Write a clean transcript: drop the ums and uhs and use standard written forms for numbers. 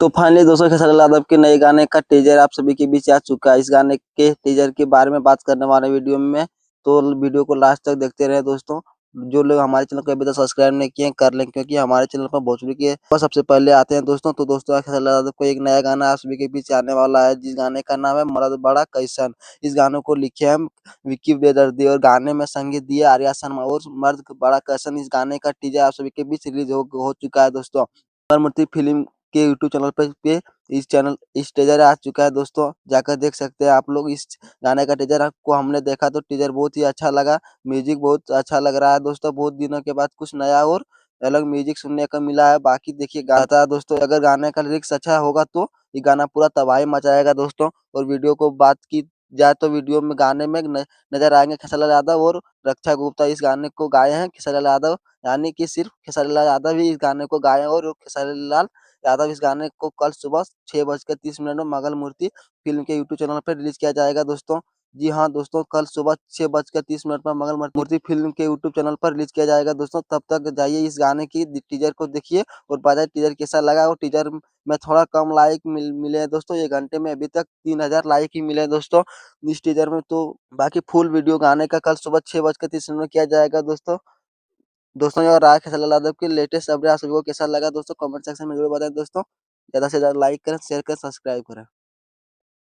तो फाइनली दोस्तों खेसारी लाल यादव के नए गाने का टीजर आप सभी के बीच आ चुका है। इस गाने के टीजर के बारे में बात करने वाले वीडियो में, तो वीडियो को लास्ट तक देखते रहे दोस्तों। जो लोग हमारे चैनल को अभी तक सब्सक्राइब नहीं किए कर लें, क्योंकि हमारे चैनल पर भोजपुरी के बस सबसे पहले आते हैं दोस्तों। तो दोस्तों खेसारी लाल यादव को एक नया गाना आप सभी के बीच आने वाला है, जिस गाने का नाम है मर्द बड़ा कैसन। इस गाने को लिखे हैं विक्की बेदर्दी और गाने में संगीत दिए आर्या शर्मा। और मर्द बड़ा कैसन इस गाने का टीजर आप सभी के बीच रिलीज हो चुका है दोस्तों। मूर्ति फिल्म के यूट्यूब चैनल पे इस टीजर आ चुका है दोस्तों, जाकर देख सकते हैं आप लोग। इस गाने का टीजर आपको हमने देखा तो टीजर बहुत ही अच्छा लगा। म्यूजिक बहुत अच्छा लग रहा है दोस्तों। बहुत दिनों के बाद कुछ नया और अलग म्यूजिक सुनने को मिला है। बाकी देखिए गाता है दोस्तों, अगर गाने का लिरिक्स अच्छा होगा तो ये गाना पूरा तबाही मचाएगा दोस्तों। और वीडियो को बात की जाए तो वीडियो में गाने में नजर आएंगे खेसारी लाल यादव और रक्षा गुप्ता। इस गाने को गाए हैं खेसारी लाल यादव, यानी कि सिर्फ खेसारी लाल यादव ही इस गाने को गाए हैं। और खेसारी लाल यादव इस गाने को कल सुबह 6:30 में मंगल मूर्ति फ़िल्म के यूट्यूब चैनल पर रिलीज़ किया जाएगा दोस्तों। जी हाँ दोस्तों, कल सुबह 6:30 पर मंगल मूर्ति फ़िल्म के यूट्यूब चैनल पर रिलीज़ किया जाएगा दोस्तों। तब तक जाइए इस गाने की टीज़र को देखिए और बताइए टीज़र कैसा लगा। और टीज़र में थोड़ा कम लाइक मिले हैं दोस्तों। ये घंटे में अभी तक 3000 लाइक ही मिले हैं दोस्तों इस टीज़र में। तो बाकी फुल वीडियो गाने का कल सुबह 6:30 किया जाएगा दोस्तों। दोस्तों ये रहा खेसारी लाल यादव की लेटेस्ट अपडेट। आप सभी को कैसा लगा दोस्तों कमेंट सेक्शन में जरूर बताएं दोस्तों। ज़्यादा से ज़्यादा लाइक करें, शेयर करें, सब्सक्राइब करें।